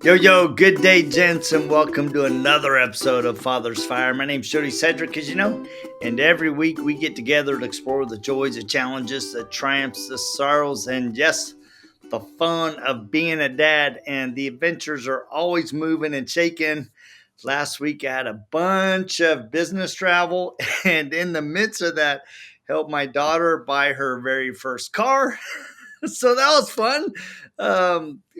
Yo, good day, gents, and welcome to another episode of Father's Fire. My name's Jody Sedrick, as you know, and every week we get together to explore the joys, the challenges, the triumphs, the sorrows, and yes, the fun of being a dad. And the adventures are always moving and shaking. Last week I had a bunch of business travel, and in the midst of that, helped my daughter buy her very first car. So that was fun.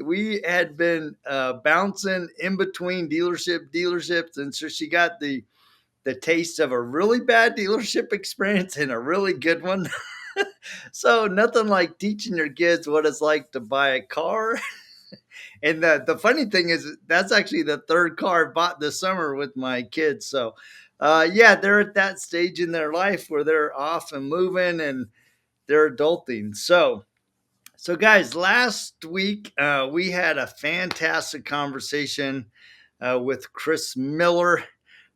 We had been bouncing in between dealerships, and so she got the taste of a really bad dealership experience and a really good one. So nothing like teaching your kids what it's like to buy a car. And the funny thing is, that's actually the third car I bought this summer with my kids. So, yeah, they're at that stage in their life where they're off and moving and they're adulting. So, guys, last week we had a fantastic conversation with Chris Miller.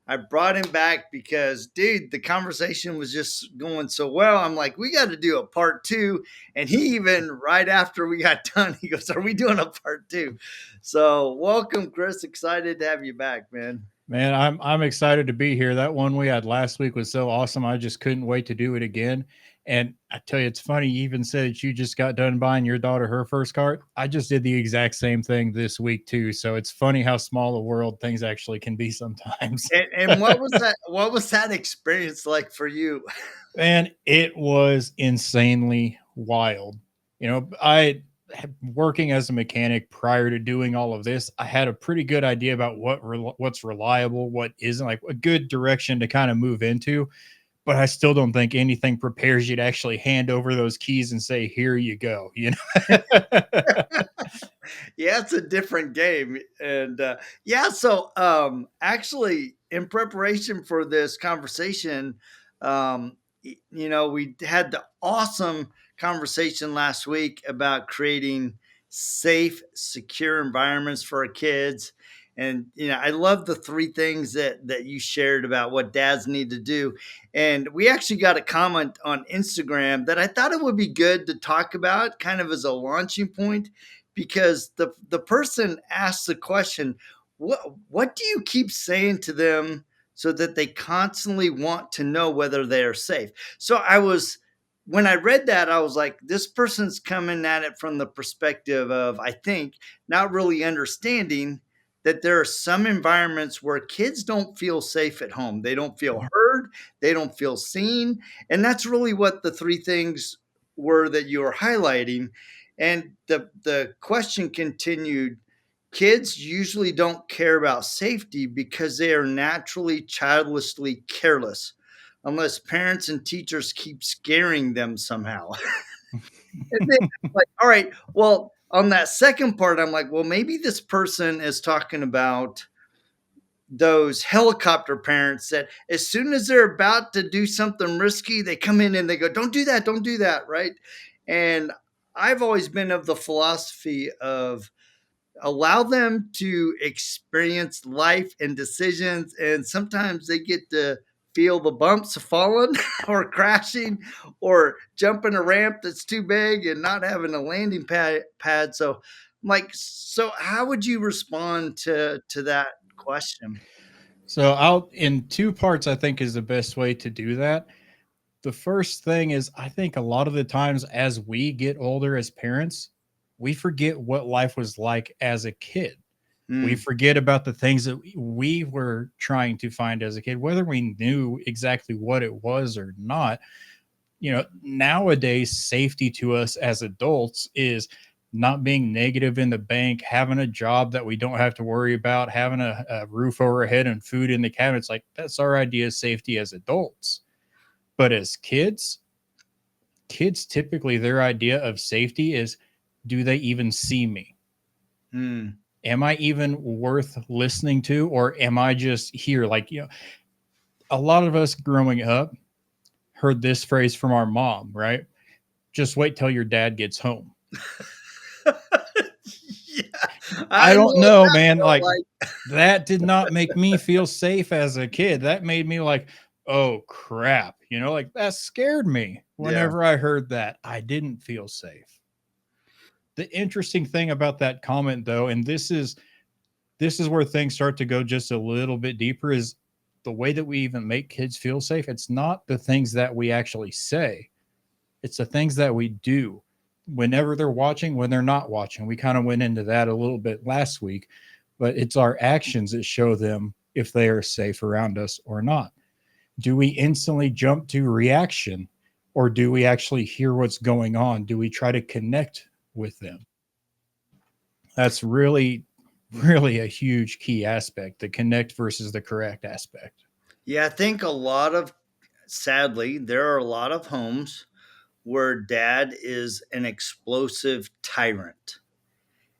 I brought him back because, dude, the conversation was just going so well. I'm like, we got to do a part two. And he even, right after we got done, he goes, are we doing a part two? So, welcome, Chris. Excited to have you back, man. Man, I'm excited to be here. That one we had last week was so awesome. I just couldn't wait to do it again. And I tell you, it's funny. You even said that you just got done buying your daughter her first car. I just did the exact same thing this week too. So it's funny how small a world things actually can be sometimes. And what was that? What was that experience like for you? And it was insanely wild. I working as a mechanic prior to doing all of this, I had a pretty good idea about what's reliable, what isn't, like a good direction to kind of move into. But I still don't think anything prepares you to actually hand over those keys and say, "Here you go." Yeah, it's a different game. And yeah, so actually, in preparation for this conversation, we had the awesome conversation last week about creating safe, secure environments for our kids. And I love the three things that you shared about what dads need to do. And we actually got a comment on Instagram that I thought it would be good to talk about, kind of as a launching point, because the person asked the question, what do you keep saying to them so that they constantly want to know whether they are safe? So when I read that, I was like, this person's coming at it from the perspective of, I think, not really understanding that there are some environments where kids don't feel safe at home. They don't feel heard, they don't feel seen. And that's really what the three things were that you were highlighting. And the question continued, kids usually don't care about safety because they are naturally childishly careless, unless parents and teachers keep scaring them somehow. And then I'm like, all right, well, on that second part, I'm like, well, maybe this person is talking about those helicopter parents that as soon as they're about to do something risky, they come in and they go, don't do that, right? And I've always been of the philosophy of allow them to experience life and decisions, and sometimes they get to feel the bumps of falling or crashing or jumping a ramp that's too big and not having a landing pad. So I'm like, so how would you respond to that question? So I'll in two parts, I think is the best way to do that. The first thing is, I think a lot of the times as we get older as parents, we forget what life was like as a kid. We Mm, forget about the things that we were trying to find as a kid, whether we knew exactly what it was or not. Nowadays, safety to us as adults is not being negative in the bank, having a job that we don't have to worry about, having a roof over our head and food in the cabinets. Like that's our idea of safety as adults. But as kids typically their idea of safety is, do they even see me? mm. Am I even worth listening to, or am I just here? Like, a lot of us growing up heard this phrase from our mom, right? Just wait till your dad gets home. Yeah, I I know don't what know, that man. felt Like, that did not make me feel safe as a kid. That made me like, oh crap. Like that scared me yeah. whenever I heard that. I didn't feel safe. The interesting thing about that comment, though, and this is this is where things start to go just a little bit deeper, is the way that we even make kids feel safe. It's not the things that we actually say, it's the things that we do whenever they're watching, when they're not watching. We kind of went into that a little bit last week, but it's our actions that show them if they are safe around us or not. Do we instantly jump to reaction, or do we actually hear what's going on? Do we try to connect with them? That's really, really a huge key aspect, the connect versus the correct aspect. Yeah, I think sadly, there are a lot of homes where dad is an explosive tyrant.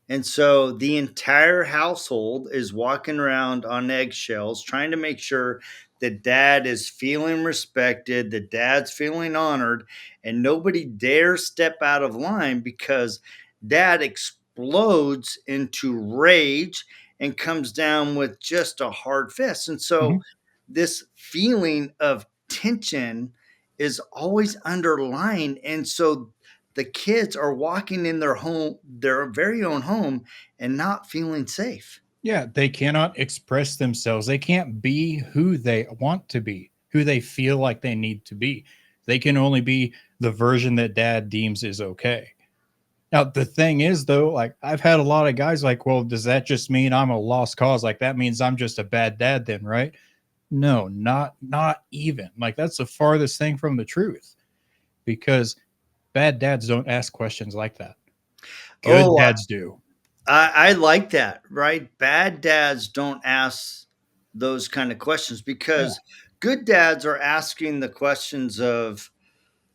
And so the entire household is walking around on eggshells, trying to make sure that dad is feeling respected, that dad's feeling honored, and nobody dares step out of line because dad explodes into rage and comes down with just a hard fist. And so Mhm. this feeling of tension is always underlying. And so the kids are walking in their very own home, and not feeling safe. Yeah, they cannot express themselves. They can't be who they want to be, who they feel like they need to be. They can only be the version that dad deems is okay. Now, the thing is, though, like I've had a lot of guys like, well, does that just mean I'm a lost cause? Like that means I'm just a bad dad then, right? No, not even. Like that's the farthest thing from the truth, because bad dads don't ask questions like that. Good Oh, dads do. I like that, right? Bad dads don't ask those kind of questions Yeah. because good dads are asking the questions of,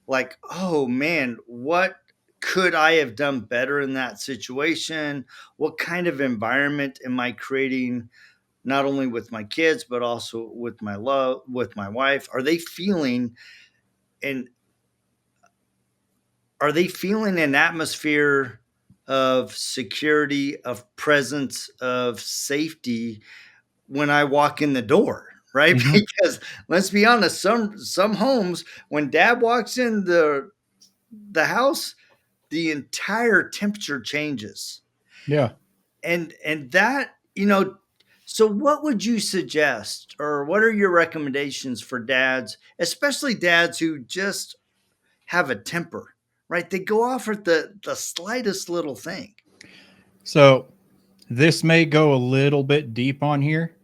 like, oh man, what could I have done better in that situation? What kind of environment am I creating, not only with my kids, but also with my wife? And are they feeling an atmosphere of security, of presence, of safety when I walk in the door, right? Mhm. Because let's be honest, some homes, when dad walks in the house, the entire temperature changes. Yeah. And that, so what would you suggest, or what are your recommendations for dads, especially dads who just have a temper, right? They go off at the slightest little thing. So this may go a little bit deep on here,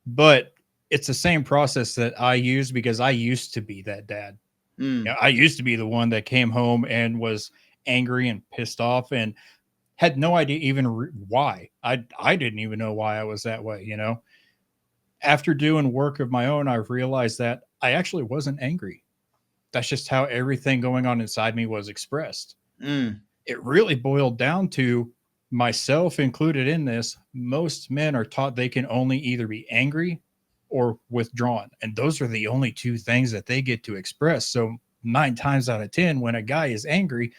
but it's the same process that I use because I used to be that dad. Mm, I used to be the one that came home and was angry and pissed off and had no idea even why. I didn't even know why I was that way, you know. After doing work of my own, I realized that I actually wasn't angry. That's just how everything going on inside me was expressed. mm. It really boiled down to, myself included in this, most men are taught they can only either be angry or withdrawn. And those are the only two things that they get to express. So, 9 times out of 10, when a guy is angry,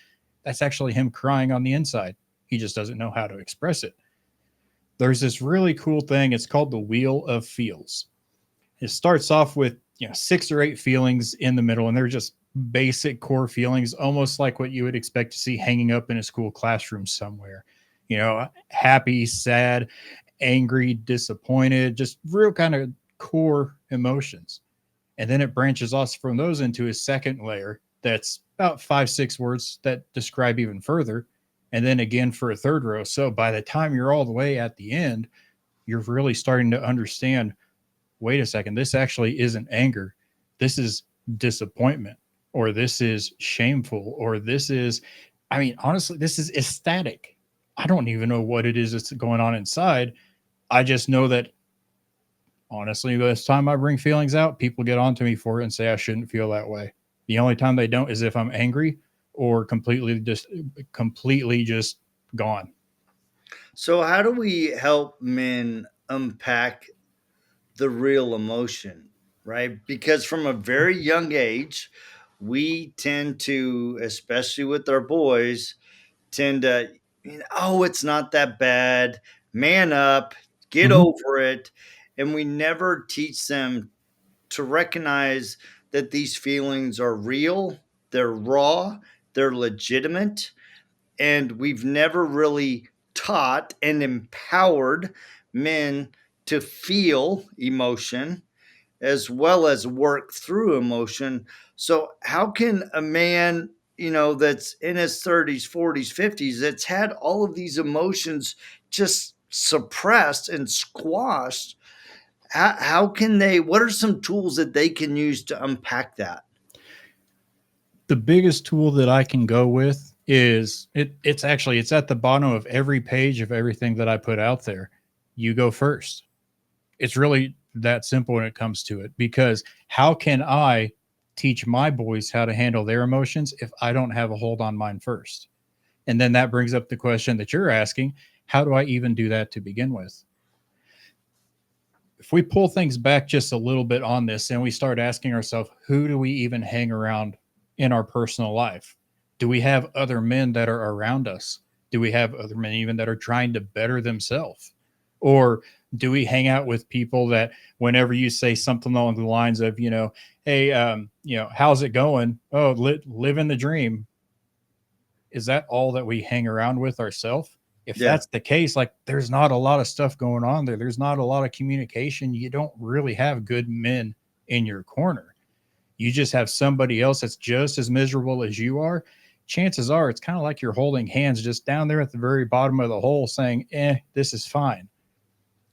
that's actually him crying on the inside. He just doesn't know how to express it. There's this really cool thing. It's called the Wheel of Feels. It starts off with 6 or 8 feelings in the middle, and they're just basic core feelings, almost like what you would expect to see hanging up in a school classroom somewhere. Happy, sad, angry, disappointed, just real kind of core emotions. And then it branches off from those into a second layer that's about 5, 6 words that describe even further. And then again for a third row. So by the time you're all the way at the end, you're really starting to understand, wait a second, this actually isn't anger. This is disappointment, or this is shameful, or this is, I mean, honestly, this is ecstatic. I don't even know what it is that's going on inside. I just know that, honestly, by this time I bring feelings out, people get onto me for it and say I shouldn't feel that way. The only time they don't is if I'm angry or completely just gone. So how do we help men unpack the real emotion, right? Because from a very young age, we tend to, especially with our boys, tend to, oh, it's not that bad. Man up, get Mhm. over it. And we never teach them to recognize that these feelings are real, they're raw, they're legitimate, and we've never really taught and empowered men to feel emotion as well as work through emotion. So, how can a man, that's in his 30s, 40s, 50s, that's had all of these emotions just suppressed and squashed, how can they, what are some tools that they can use to unpack that? The biggest tool that I can go with is it's at the bottom of every page of everything that I put out there. You go first. It's really that simple when it comes to it, because how can I teach my boys how to handle their emotions if I don't have a hold on mine first? And then that brings up the question that you're asking, how do I even do that to begin with? If we pull things back just a little bit on this and we start asking ourselves, who do we even hang around in our personal life? Do we have other men that are around us? Do we have other men even that are trying to better themselves? Or do we hang out with people that whenever you say something along the lines of, hey, how's it going? Oh, living the dream. Is that all that we hang around with ourselves? If Yeah. that's the case, like there's not a lot of stuff going on there. There's not a lot of communication. You don't really have good men in your corner. You just have somebody else that's just as miserable as you are. Chances are it's kind of like you're holding hands just down there at the very bottom of the hole saying, this is fine.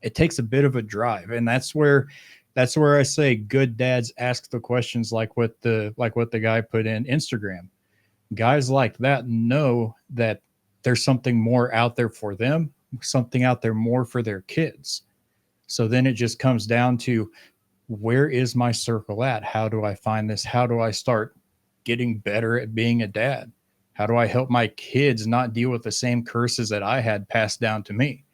It takes a bit of a drive. And that's where I say good dads ask the questions like what the guy put in Instagram. Guys like that know that there's something more out there for them, something out there more for their kids. So then it just comes down to, where is my circle at? How do I find this? How do I start getting better at being a dad? How do I help my kids not deal with the same curses that I had passed down to me?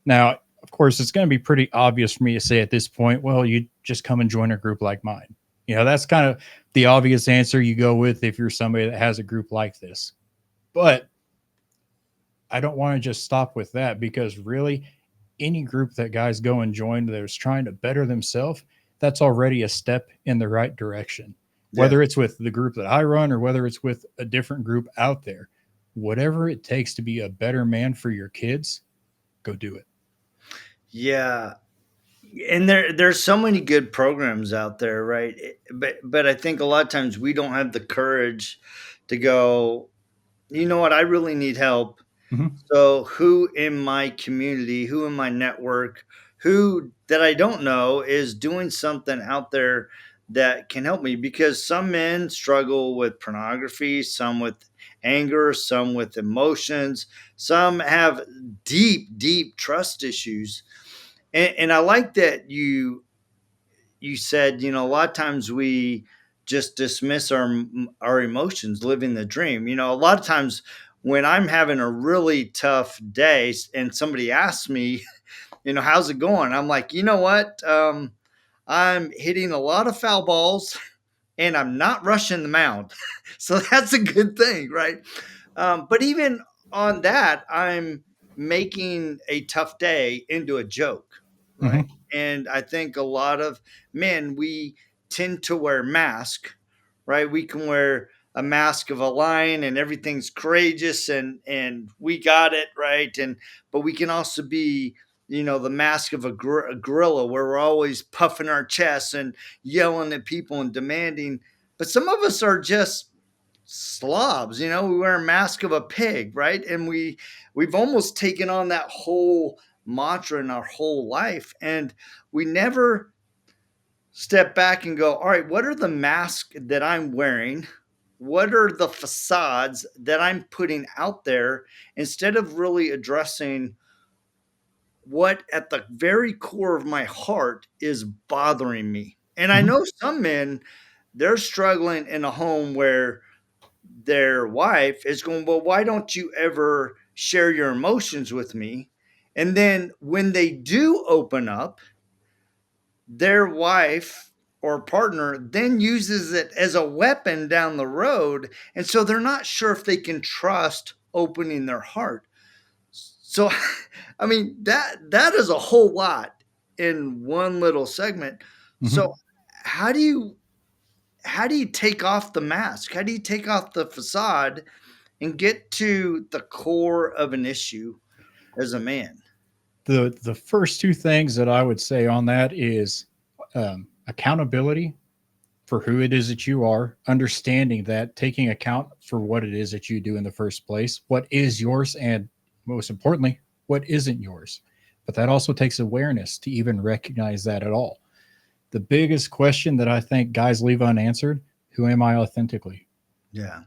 Now, of course, it's going to be pretty obvious for me to say at this point, well, you just come and join a group like mine. That's kind of the obvious answer you go with if you're somebody that has a group like this. But I don't want to just stop with that, because really, any group that guys go and join that is trying to better themselves, that's already a step in the right direction. Yeah. Whether it's with the group that I run or whether it's with a different group out there, whatever it takes to be a better man for your kids, go do it. Yeah. And there's so many good programs out there, right? But I think a lot of times we don't have the courage to go, you know what, I really need help. Mhm. So who in my community, who in my network, who that I don't know is doing something out there that can help me? Because some men struggle with pornography, some with anger, some with emotions, some have deep, deep trust issues. And I like that you said, a lot of times we just dismiss our emotions living the dream. A lot of times when I'm having a really tough day and somebody asks me, how's it going, I'm like, you know what, I'm hitting a lot of foul balls and I'm not rushing the mound. So that's a good thing, right? But even on that, I'm making a tough day into a joke, right? Mhm. And I think a lot of men, we tend to wear masks, right? We can wear a mask of a lion and everything's courageous and we got it, right? And but we can also be, the mask of a gorilla, where we're always puffing our chests and yelling at people and demanding. But some of us are just slobs, we wear a mask of a pig, right? And we've almost taken on that whole mantra in our whole life, and we never step back and go, all right, what are the masks that I'm wearing? What are the facades that I'm putting out there, instead of really addressing what at the very core of my heart is bothering me? And I Mhm. know some men, they're struggling in a home where their wife is going, well, why don't you ever share your emotions with me? And then when they do open up, their wife or partner then uses it as a weapon down the road. And so they're not sure if they can trust opening their heart. So, I mean, that is a whole lot in one little segment. So, Mhm. how do you how do you take off the mask? How do you take off the facade and get to the core of an issue as a man? The first two things that I would say on that is accountability for who it is that you are, understanding that, taking account for what it is that you do in the first place, what is yours, and most importantly, what isn't yours. But that also takes awareness to even recognize that at all. The biggest question that I think guys leave unanswered: who am I authentically? Yeah.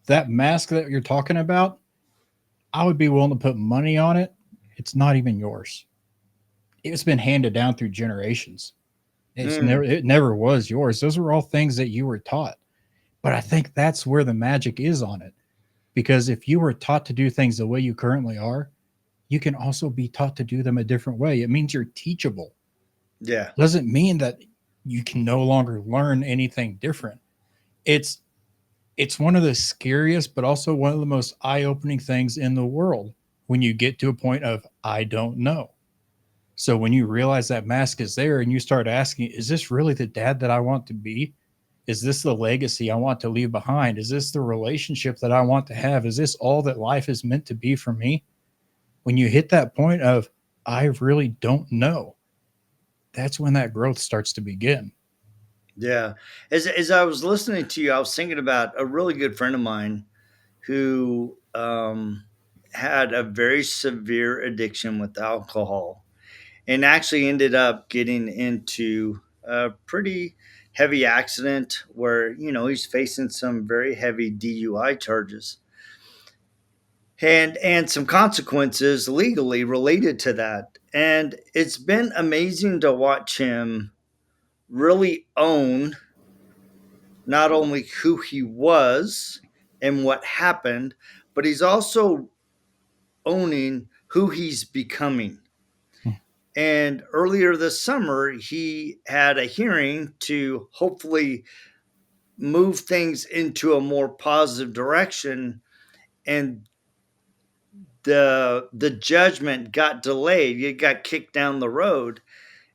That mask that you're talking about, I would be willing to put money on it. It's not even yours. It's been handed down through generations. Mm, It never was yours. Those were all things that you were taught. But I think that's where the magic is on it. Because if you were taught to do things the way you currently are, you can also be taught to do them a different way. It means you're teachable. yeah. Doesn't mean that you can no longer learn anything different. It's it's one of the scariest but also one of the most eye-opening things in the world when you get to a point of I don't know. So when you realize that mask is there and you start asking, is this really the dad that I want to be? Is this the legacy I want to leave behind? Is this the relationship that I want to have? Is this all that life is meant to be for me? When you hit that point of, I really don't know, that's when that growth starts to begin. Yeah. As I was listening to you, I was thinking about a really good friend of mine who had a very severe addiction with alcohol and actually ended up getting into a pretty heavy accident where, he's facing some very heavy DUI charges and some consequences legally related to that. And it's been amazing to watch him really own not only who he was and what happened, but he's also owning who he's becoming. And earlier this summer, he had a hearing to hopefully move things into a more positive direction. And the judgment got delayed. It got kicked down the road.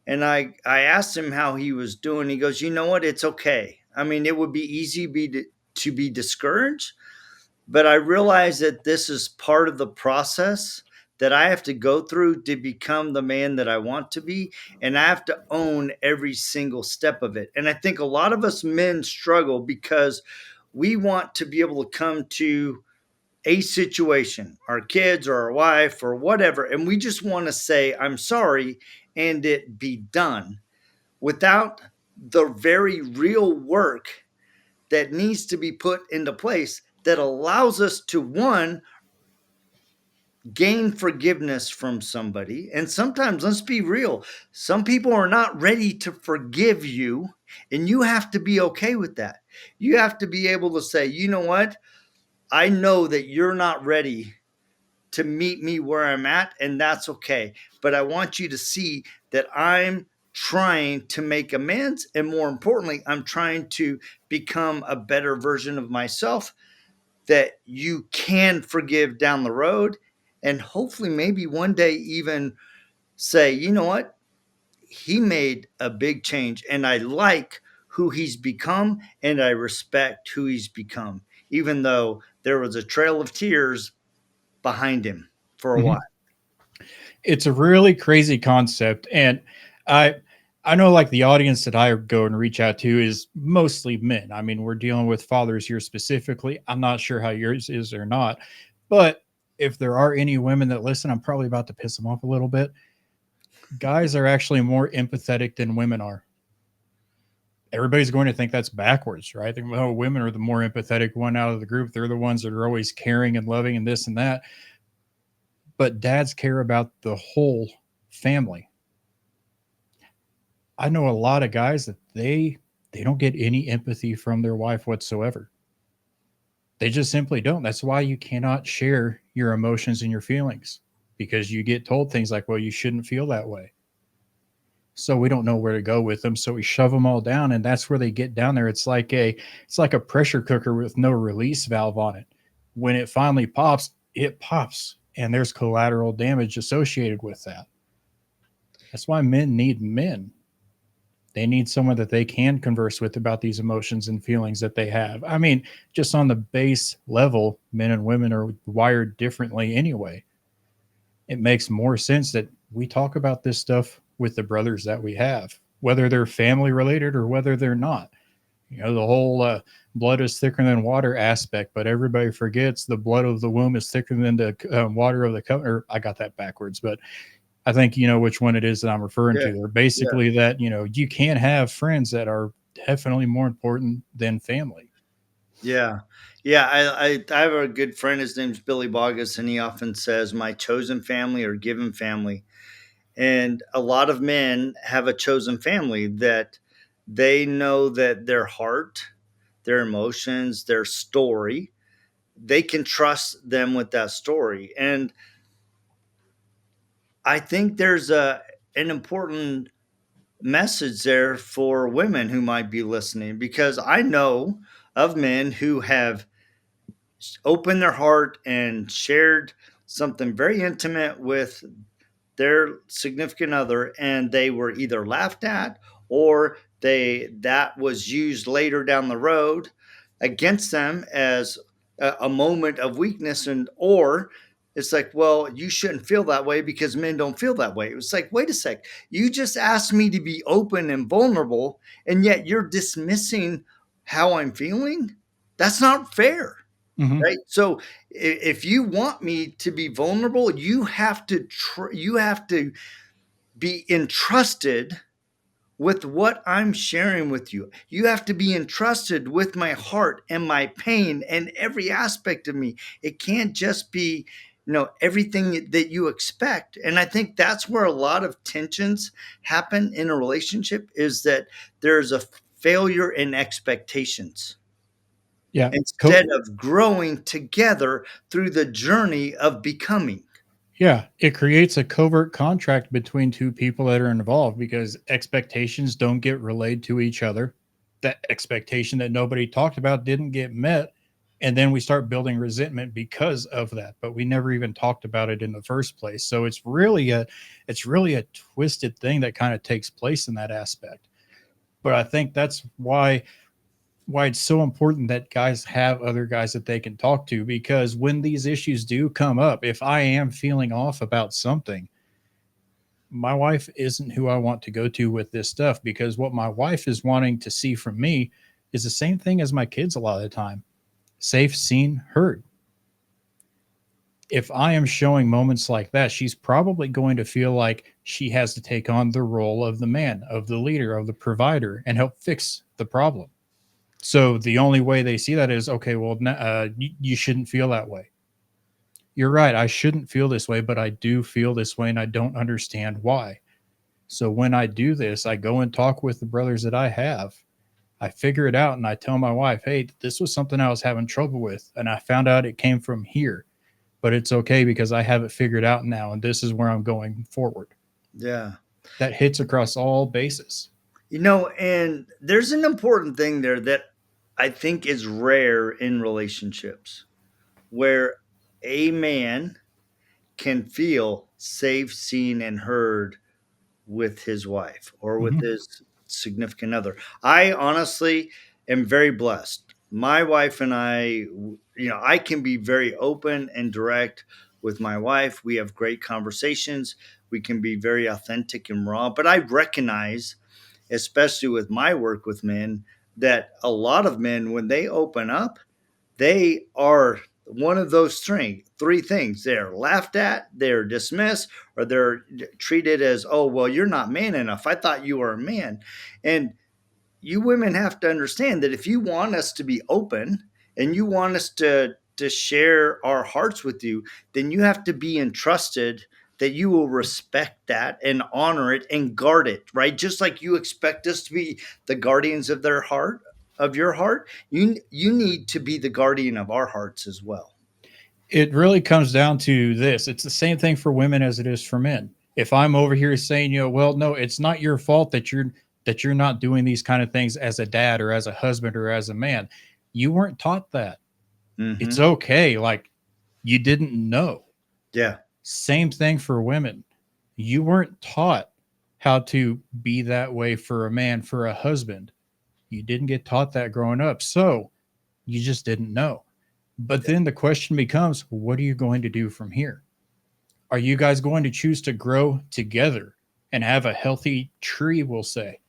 And I asked him how he was doing. He goes, you know what? It's okay. I mean, it would be easy to be discouraged, but I realize that this is part of the process that I have to go through to become the man that I want to be. And I have to own every single step of it. And I think a lot of us men struggle because we want to be able to come to a situation, our kids or our wife or whatever, and we just want to say, I'm sorry, and it be done without the very real work that needs to be put into place that allows us to, one, gain forgiveness from somebody. And sometimes, let's be real, some people are not ready to forgive you, and you have to be okay with that. You have to be able to say, you know what? I know that you're not ready to meet me where I'm at, and that's okay. But I want you to see that I'm trying to make amends. And more importantly, I'm trying to become a better version of myself that you can forgive down the road. And hopefully, maybe one day, even say, you know what? He made a big change, and I like who he's become, and I respect who he's become, even though there was a trail of tears behind him for a while. Mhm. It's a really crazy concept, and I I know like the audience that I go and reach out to is mostly men. I mean, we're dealing with fathers here specifically. I'm not sure how yours is or not, but if there are any women that listen, I'm probably about to piss them off a little bit. Guys are actually more empathetic than women are. Everybody's going to think that's backwards, right? Think, oh, women are the more empathetic one out of the group. They're the ones that are always caring and loving and this and that. But dads care about the whole family. I know a lot of guys that they don't get any empathy from their wife whatsoever. They just simply don't. That's why you cannot share your emotions and your feelings, because you get told things like, well, you shouldn't feel that way. So we don't know where to go with them, so we shove them all down, and that's where they get down there. It's like a pressure cooker with no release valve on it. When it finally pops, it pops, and there's collateral damage associated with that. That's why men need men. They need someone that they can converse with about these emotions and feelings that they have. I mean, just on the base level, men and women are wired differently anyway. It makes more sense that We talk about this stuff with the brothers that we have, whether they're family related or whether they're not. You know, the whole blood is thicker than water aspect, but everybody forgets the blood of the womb is thicker than the water of the cup. Or I got that backwards, but I think you know which one it is that I'm referring Yeah. to. They're Yeah. basically that, you know, you can have friends that are definitely more important than family. Yeah. Yeah. I have a good friend. His name's Billy Bogus, and he often says, my chosen family or given family. And a lot of men have a chosen family that they know that their heart, their emotions, their story, they can trust them with that story. And I think there's an important message there for women who might be listening, because I know of men who have opened their heart and shared something very intimate with their significant other, and they were either laughed at, or they that was used later down the road against them as a moment of weakness, and or it's like, well, you shouldn't feel that way because men don't feel that way. It was like, wait a sec, you just asked me to be open and vulnerable, and yet you're dismissing how I'm feeling. That's not fair. Mm-hmm. Right. So if you want me to be vulnerable, you have to be entrusted with what I'm sharing with you. You have to be entrusted with my heart and my pain and every aspect of me. It can't just be, everything that you expect. And I think that's where a lot of tensions happen in a relationship, is that there's a failure in expectations Yeah. instead of growing together through the journey of becoming. Yeah, it creates a covert contract between two people that are involved because expectations don't get relayed to each other. That expectation that nobody talked about didn't get met. And then we start building resentment because of that. But we never even talked about it in the first place. So it's really a twisted thing that kind of takes place in that aspect. But I think that's why it's so important that guys have other guys that they can talk to, because when these issues do come up, if I am feeling off about something, my wife isn't who I want to go to with this stuff, because what my wife is wanting to see from me is the same thing as my kids a lot of the time: safe, seen, heard. If I am showing moments like that, she's probably going to feel like she has to take on the role of the man, of the leader, of the provider, and help fix the problem. So the only way they see that is, okay, well, you shouldn't feel that way. You're right. I shouldn't feel this way, but I do feel this way and I don't understand why. So when I do this, I go and talk with the brothers that I have. I figure it out and I tell my wife, hey, this was something I was having trouble with. And I found out it came from here, but it's okay because I have it figured out now. And this is where I'm going forward. Yeah. That hits across all bases. And there's an important thing there that I think is rare in relationships, where a man can feel safe, seen, and heard with his wife or with Mm-hmm. his significant other. I honestly am very blessed. My wife and I can be very open and direct with my wife. We have great conversations. We can be very authentic and raw. But I recognize, especially with my work with men, that a lot of men, when they open up, they are one of those three things. They're laughed at, they're dismissed, or they're treated as, oh, well, you're not man enough. I thought you were a man. And you women have to understand that if you want us to be open and you want us to share our hearts with you, then you have to be entrusted that you will respect that and honor it and guard it, right? Just like you expect us to be the guardians of their heart, of your heart, you need to be the guardian of our hearts as well. It really comes down to this. It's the same thing for women as it is for men. If I'm over here saying, well, no, it's not your fault that you're not doing these kind of things as a dad or as a husband or as a man. You weren't taught that. It's Hmm. okay. Like, you didn't know. Yeah. Same thing for women. You weren't taught how to be that way for a man, for a husband. You didn't get taught that growing up. So you just didn't know. But then the question becomes, what are you going to do from here? Are you guys going to choose to grow together and have a healthy tree, we'll say?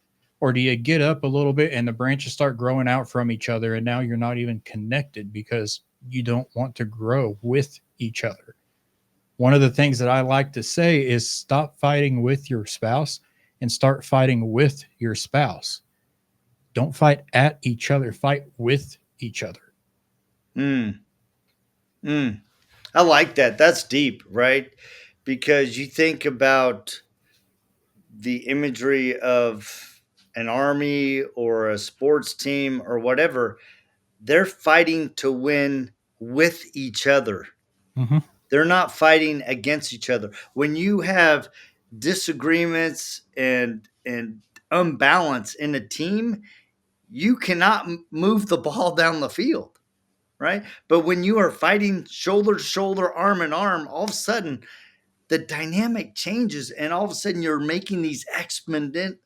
Or do you get up a little bit and the branches start growing out from each other and now you're not even connected because you don't want to grow with each other? One of the things that I like to say is stop fighting with your spouse and start fighting with your spouse. Don't fight at each other, fight with each other. Mm, mm. I like that. That's deep, right? Because you think about the imagery of an army or a sports team or whatever, they're fighting to win with each other. Mm-hmm. They're not fighting against each other. When you have disagreements and unbalance in a team, you cannot move the ball down the field, right? But when you are fighting shoulder to shoulder, arm in arm, all of a sudden the dynamic changes, and all of a sudden you're making these exponential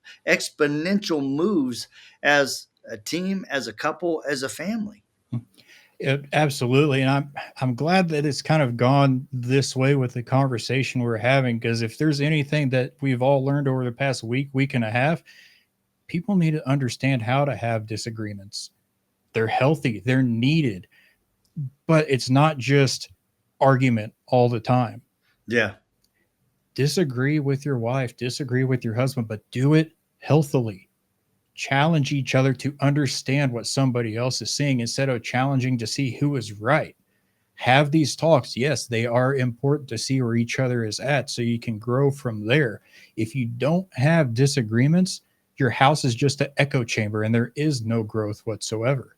moves as a team, as a couple, as a family. Absolutely, and I'm glad that it's kind of gone this way with the conversation we're having. Because if there's anything that we've all learned over the past week and a half, people need to understand how to have disagreements. They're healthy, they're needed, but it's not just argument all the time. Yeah. Disagree with your wife, disagree with your husband, but do it healthily. Challenge each other to understand what somebody else is seeing instead of challenging to see who is right. Have these talks. Yes, they are important to see where each other is at so you can grow from there. If you don't have disagreements, your house is just an echo chamber and there is no growth whatsoever.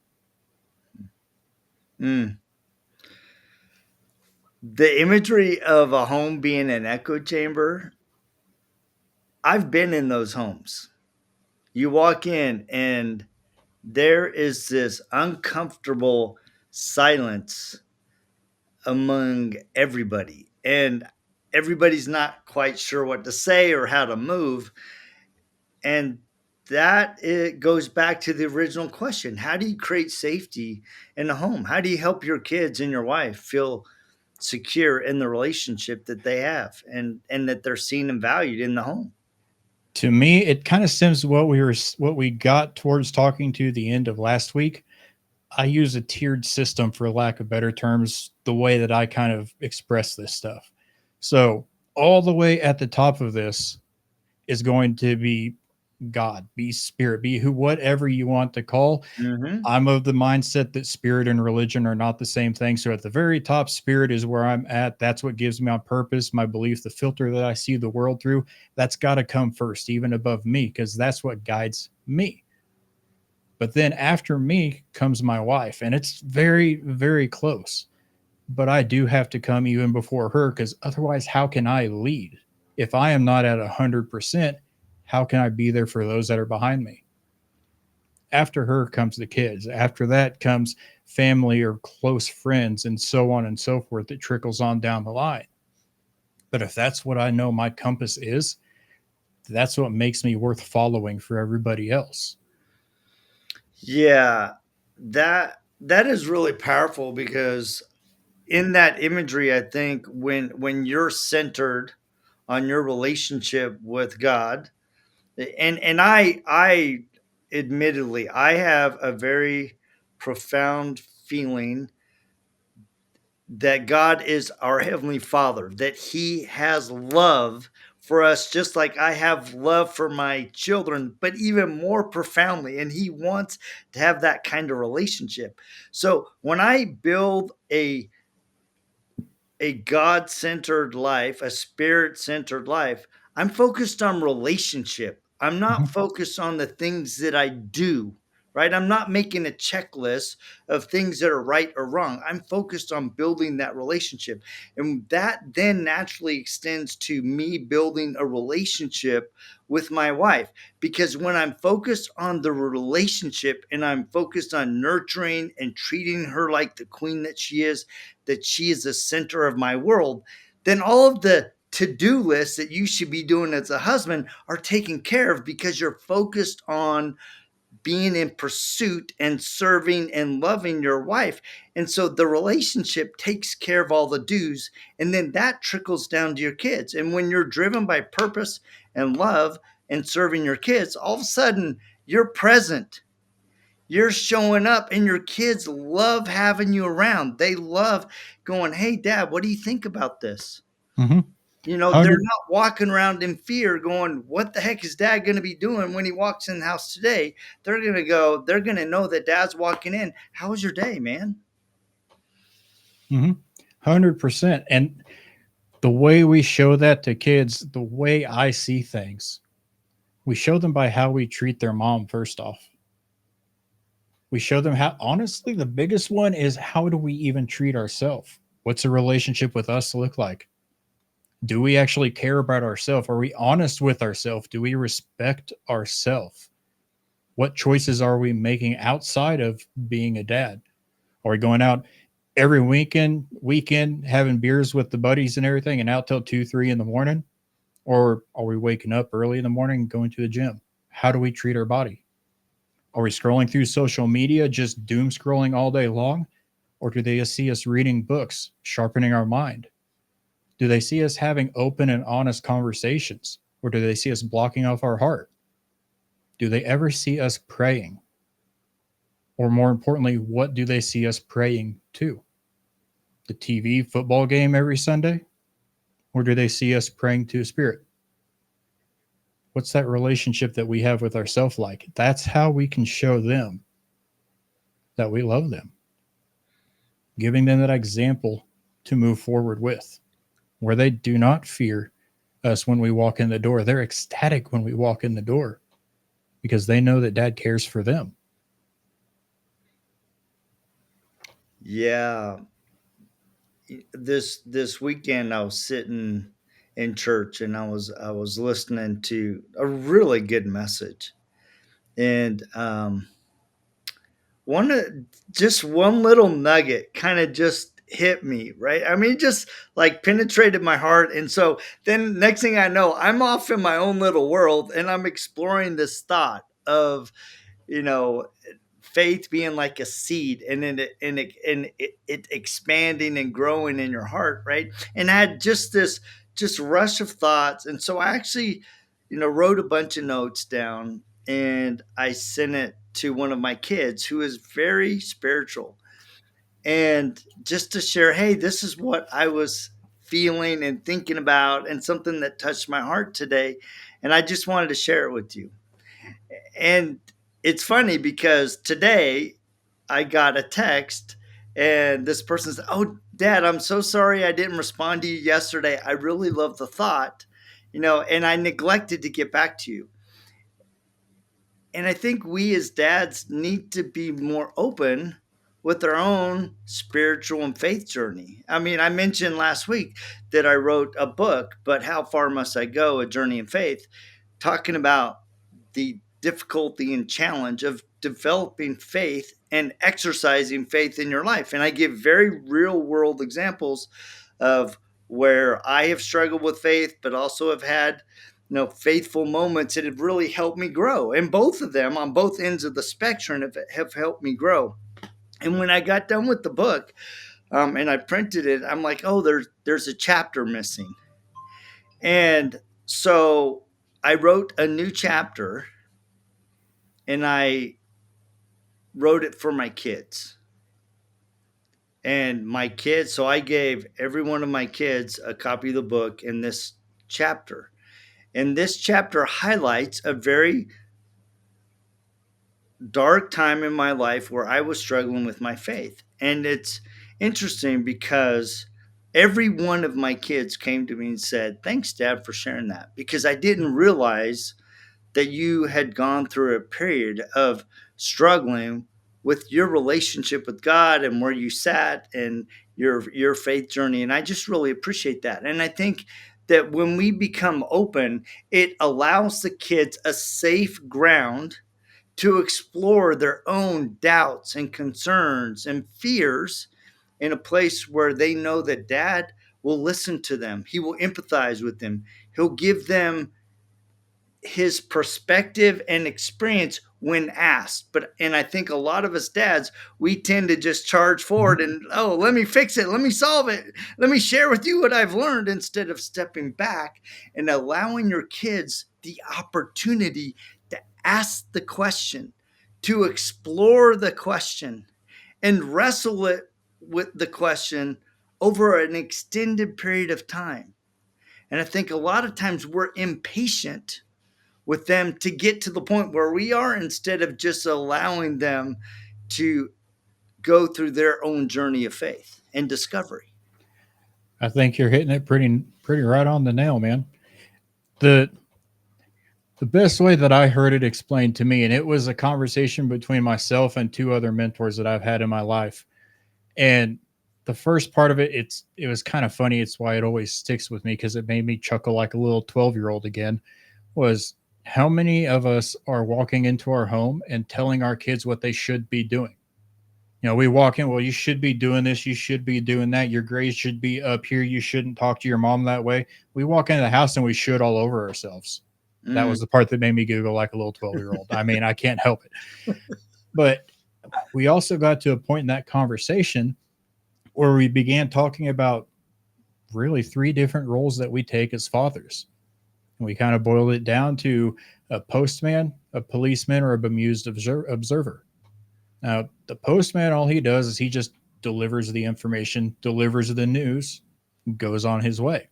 Mm. The imagery of a home being an echo chamber, I've been in those homes. You walk in and there is this uncomfortable silence among everybody. And everybody's not quite sure what to say or how to move. And that it goes back to the original question. How do you create safety in the home? How do you help your kids and your wife feel secure in the relationship that they have and that they're seen and valued in the home? To me, it kind of stems to what we got towards talking to the end of last week. I use a tiered system for lack of better terms, the way that I kind of express this stuff. So, all the way at the top of this is going to be God, be spirit, be who, whatever you want to call. Hmm. I'm of the mindset that spirit and religion are not the same thing. So at the very top, spirit is where I'm at. That's what gives me my purpose, my belief, the filter that I see the world through. That's got to come first, even above me, because that's what guides me. But then after me comes my wife, and it's very, very close. But I do have to come even before her because otherwise, how can I lead? If I am not at 100%, how can I be there for those that are behind me? After her comes the kids. After that comes family or close friends, and so on and so forth. It trickles on down the line. But if that's what I know my compass is, that's what makes me worth following for everybody else. Yeah, that is really powerful because in that imagery, I think when you're centered on your relationship with God, and I admittedly I have a very profound feeling that God is our heavenly Father, that He has love for us, just like I have love for my children, but even more profoundly. And He wants to have that kind of relationship. So when I build a God centered life, a spirit centered life, I'm focused on relationship. I'm not Mhm. focused on the things that I do, right? I'm not making a checklist of things that are right or wrong. I'm focused on building that relationship. And that then naturally extends to me building a relationship with my wife. Because when I'm focused on the relationship and I'm focused on nurturing and treating her like the queen that she is the center of my world, then all of the to-do lists that you should be doing as a husband are taken care of because you're focused on being in pursuit and serving and loving your wife. And so the relationship takes care of all the dues, and then that trickles down to your kids. And when you're driven by purpose and love and serving your kids, all of a sudden you're present, you're showing up, and your kids love having you around. They love going, "Hey, Dad, what do you think about this?" Mm-hmm. They're 100. not walking around in fear going, "What the heck is Dad going to be doing when he walks in the house today?" They're going to know that Dad's walking in. "How was your day, man?" Mm-hmm. 100%. And the way we show that to kids, the way I see things, we show them by how we treat their mom first off. We show them how, honestly, the biggest one is how do we even treat ourselves? What's a relationship with us look like? Do we actually care about ourselves? Are we honest with ourselves? Do we respect ourselves? What choices are we making outside of being a dad? Are we going out every weekend having beers with the buddies and everything and out till 2, 3 in the morning? Or are we waking up early in the morning and going to the gym? How do we treat our body? Are we scrolling through social media, just doom scrolling all day long? Or do they see us reading books, sharpening our mind? Do they see us having open and honest conversations? Or do they see us blocking off our heart? Do they ever see us praying? Or more importantly, what do they see us praying to? The TV football game every Sunday? Or do they see us praying to a spirit? What's that relationship that we have with ourselves like? That's how we can show them that we love them, giving them that example to move forward with, where they do not fear us when we walk in the door. They're ecstatic when we walk in the door because they know that Dad cares for them. Yeah. This weekend I was sitting in church, and I was listening to a really good message. And one just one little nugget kind of just hit me, right? I mean, just like penetrated my heart. And so then next thing I know, I'm off in my own little world, and I'm exploring this thought of, you know, faith being like a seed, and then it expanding and growing in your heart, right? And I had just this just rush of thoughts. And so I actually, wrote a bunch of notes down, and I sent it to one of my kids who is very spiritual, and just to share, hey, this is what I was feeling and thinking about, and something that touched my heart today, and I just wanted to share it with you. And it's funny because today I got a text, and this person said, "Oh, Dad, I'm so sorry I didn't respond to you yesterday. I really love the thought, and I neglected to get back to you." And I think we as dads need to be more open with our own spiritual and faith journey. I mean, I mentioned last week that I wrote a book, But How Far Must I Go? A Journey in Faith, talking about the difficulty and challenge of developing faith and exercising faith in your life. And I give very real world examples of where I have struggled with faith, but also have had, faithful moments that have really helped me grow. And both of them on both ends of the spectrum have helped me grow. And when I got done with the book, and I printed it, I'm like, oh, there's a chapter missing. And so I wrote a new chapter, and I wrote it for my kids. And my kids, so I gave every one of my kids a copy of the book in this chapter. And this chapter highlights a very dark time in my life where I was struggling with my faith. And it's interesting because every one of my kids came to me and said, "Thanks, Dad, for sharing that, because I didn't realize that you had gone through a period of struggling with your relationship with God and where you sat and your faith journey." And I just really appreciate that. And I think that when we become open, it allows the kids a safe ground to explore their own doubts and concerns and fears in a place where they know that Dad will listen to them. He will empathize with them. He'll give them his perspective and experience when asked. And I think a lot of us dads, we tend to just charge Mhm. forward and, oh, let me fix it, let me solve it, let me share with you what I've learned, instead of stepping back and allowing your kids the opportunity to ask the question, to explore the question, and wrestle it with the question over an extended period of time. And I think a lot of times we're impatient with them to get to the point where we are, instead of just allowing them to go through their own journey of faith and discovery. I think you're hitting it pretty right on the nail, man. The the best way that I heard it explained to me, and it was a conversation between myself and two other mentors that I've had in my life. And the first part of it, it was kind of funny. It's why it always sticks with me because it made me chuckle like a little 12-year-old again. Was how many of us are walking into our home and telling our kids what they should be doing? You know, we walk in, well, you should be doing this, you should be doing that, your grades should be up here, you shouldn't talk to your mom that way. We walk into the house and we should all over ourselves. That Mm, was the part that made me giggle like a little 12-year-old. I mean, I can't help it. But we also got to a point in that conversation where we began talking about really three different roles that we take as fathers. And we kind of boiled it down to a postman, a policeman, or a bemused observer. Now, the postman, all he does is he just delivers the information, delivers the news, goes on his way.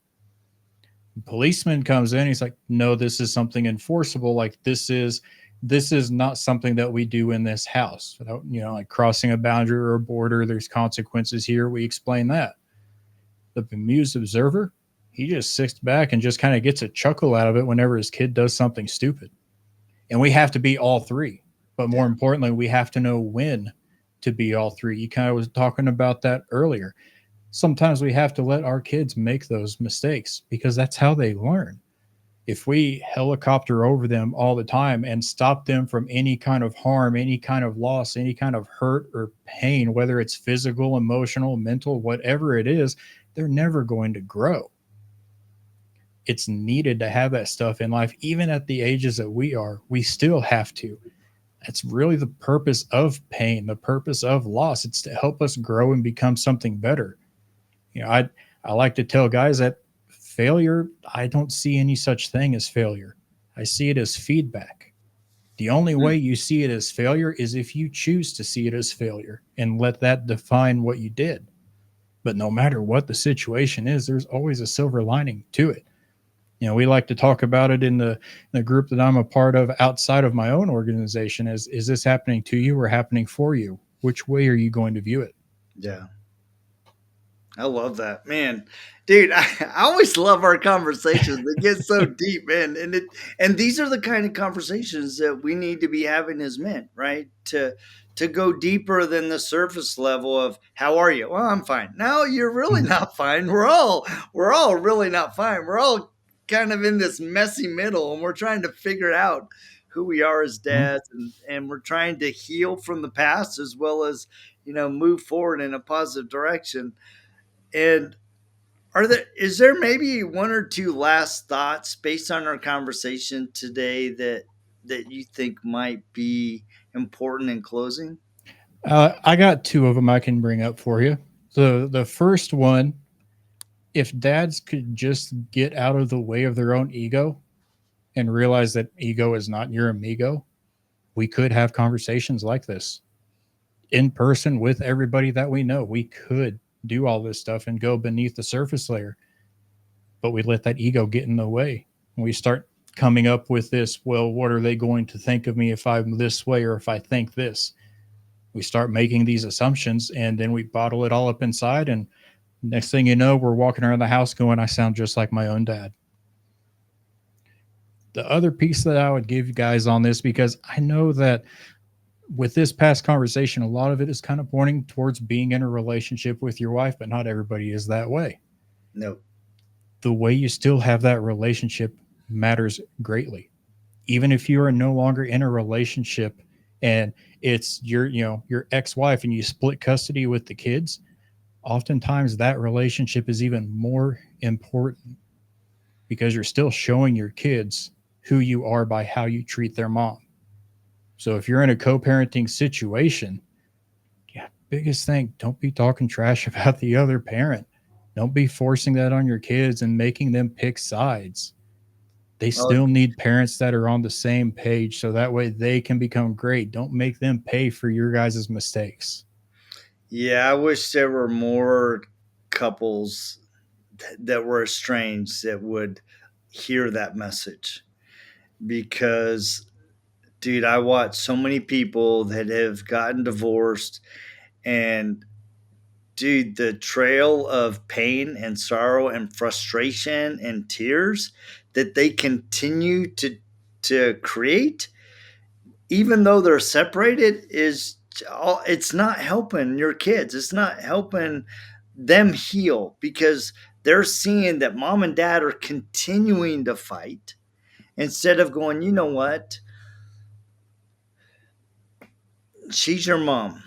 The policeman comes in, he's like, "No, this is something enforceable. Like this is not something that we do in this house. You know, like crossing a boundary or a border, there's consequences here. We explain that." The bemused observer, he just sits back and just kind of gets a chuckle out of it whenever his kid does something stupid. And we have to be all three. But more yeah. importantly, we have to know when to be all three. You kind of was talking about that earlier. Sometimes we have to let our kids make those mistakes because that's how they learn. If we helicopter over them all the time and stop them from any kind of harm, any kind of loss, any kind of hurt or pain, whether it's physical, emotional, mental, whatever it is, they're never going to grow. It's needed to have that stuff in life, even at the ages that we are. We still have to. That's really the purpose of pain, the purpose of loss. It's to help us grow and become something better. You know, I like to tell guys that failure, I don't see any such thing as failure. I see it as feedback. The only way Mm, you see it as failure is if you choose to see it as failure and let that define what you did. But no matter what the situation is, there's always a silver lining to it. You know, we like to talk about it in the group that I'm a part of outside of my own organization. Is this happening to you or happening for you? Which way are you going to view it? yeah. I love that, man, dude. I always love our conversations. They get so deep, man, and these are the kind of conversations that we need to be having as men, right? To go deeper than the surface level of how are you? Well, I'm fine. No, you're really Mhm. not fine. We're all really not fine. We're all kind of in this messy middle, and we're trying to figure out who we are as Mhm. dads, and we're trying to heal from the past as well as move forward in a positive direction. And is there maybe one or two last thoughts based on our conversation today that you think might be important in closing? I got two of them I can bring up for you. The first one, if dads could just get out of the way of their own ego and realize that ego is not your amigo, we could have conversations like this in person with everybody that we know. We could do all this stuff and go beneath the surface layer, but we let that ego get in the way. We start coming up with this, well, what are they going to think of me if I'm this way or if I think this? We start making these assumptions and then we bottle it all up inside. And next thing you know, we're walking around the house going, I sound just like my own dad. The other piece that I would give you guys on this, because I know that with this past conversation, a lot of it is kind of pointing towards being in a relationship with your wife, but not everybody is that way. No. The way you still have that relationship matters greatly. Even if you are no longer in a relationship and it's your ex-wife and you split custody with the kids, oftentimes that relationship is even more important because you're still showing your kids who you are by how you treat their mom. So if you're in a co-parenting situation, yeah, biggest thing, don't be talking trash about the other parent. Don't be forcing that on your kids and making them pick sides. They Oh, still need parents that are on the same page so that way they can become great. Don't make them pay for your guys' mistakes. yeah. I wish there were more couples that were estranged that would hear that message because, dude, I watch so many people that have gotten divorced, and dude, the trail of pain and sorrow and frustration and tears that they continue to create even though they're separated is it's not helping your kids. It's not helping them heal because they're seeing that mom and dad are continuing to fight instead of going, you know what? She's your mom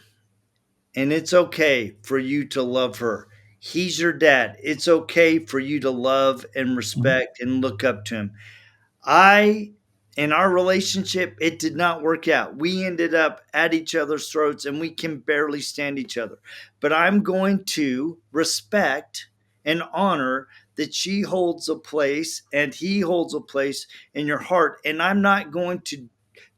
and it's okay for you to love her. He's your dad. It's okay for you to love and Mhm. respect and look up to him. I in our relationship, it did not work out. We ended up at each other's throats and we can barely stand each other. But I'm going to respect and honor that she holds a place and he holds a place in your heart. And I'm not going to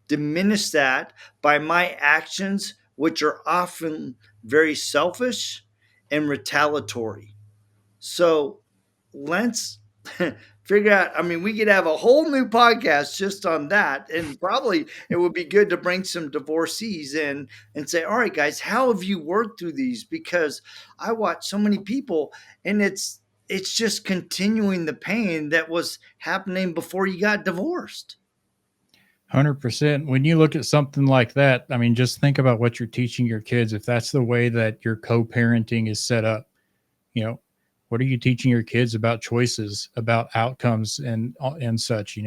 diminish that by my actions, which are often very selfish and retaliatory. So let's figure out. I mean, we could have a whole new podcast just on that. And probably it would be good to bring some divorcees in and say, all right, guys, how have you worked through these? Because I watch so many people and it's just continuing the pain that was happening before you got divorced. 100%. When you look at something like that, I mean, just think about what you're teaching your kids. If that's the way that your co parenting is set up, you know, what are you teaching your kids about choices, about outcomes, and such?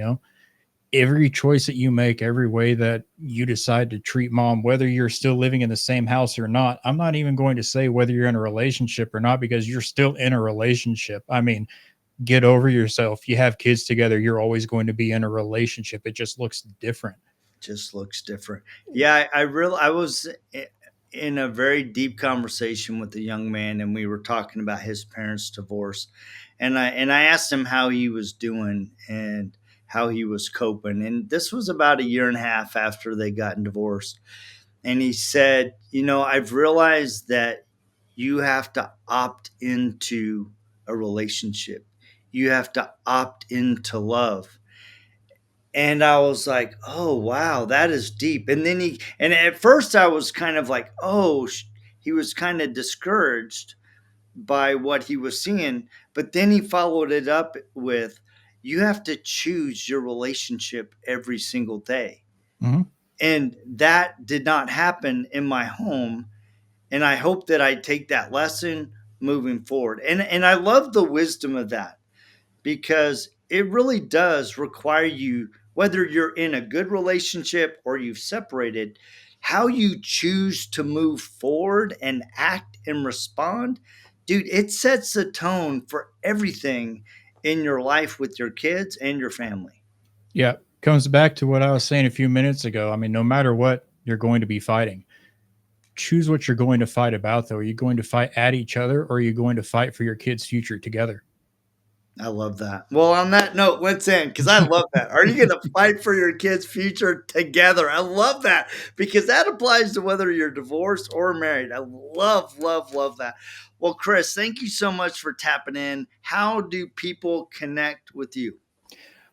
Every choice that you make, every way that you decide to treat mom, whether you're still living in the same house or not. I'm not even going to say whether you're in a relationship or not because you're still in a relationship. I mean, get over yourself. You have kids together, you're always going to be in a relationship. It just looks different. Just looks different. Yeah, I was in a very deep conversation with a young man, and we were talking about his parents' divorce, and I asked him how he was doing and how he was coping, and this was about a year and a half after they gotten divorced, and he said, I've realized that you have to opt into a relationship, you have to opt into love. And I was like, "Oh, wow, that is deep." And at first I was kind of like, "Oh," he was kind of discouraged by what he was seeing, but then he followed it up with, "You have to choose your relationship every single day." Mhm. And that did not happen in my home, and I hope that I take that lesson moving forward. And I love the wisdom of that because it really does require you, whether you're in a good relationship or you've separated, how you choose to move forward and act and respond. Dude, it sets the tone for everything in your life with your kids and your family. Yeah, comes back to what I was saying a few minutes ago. I mean, no matter what, you're going to be fighting. Choose what you're going to fight about, though. Are you going to fight at each other or are you going to fight for your kids' future together? I love that. Well, on that note, let's end because I love that. Are you going to fight for your kids' future together? I love that because that applies to whether you're divorced or married. I love, love, love that. Well, Chris, thank you so much for tapping in. How do people connect with you?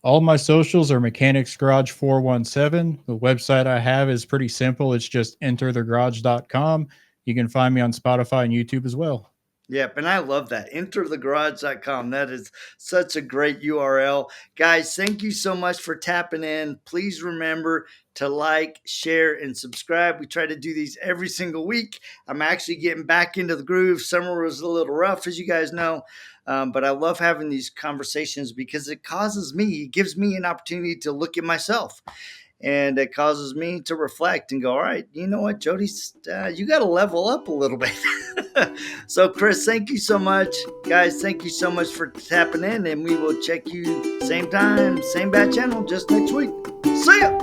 All my socials are Mechanics Garage 417. The website I have is pretty simple. It's just enterthegarage.com. You can find me on Spotify and YouTube as well. Yep, and I love that. Enterthegarage.com. That is such a great URL. Guys, thank you so much for tapping in. Please remember to like, share, and subscribe. We try to do these every single week. I'm actually getting back into the groove. Summer was a little rough, as you guys know. But I love having these conversations because it gives me an opportunity to look at myself, and it causes me to reflect and go, all right, you know what, Jody, you got to level up a little bit. So, Chris, thank you so much. Guys, thank you so much for tapping in, and we will check you same time, same bad channel, just next week. See ya.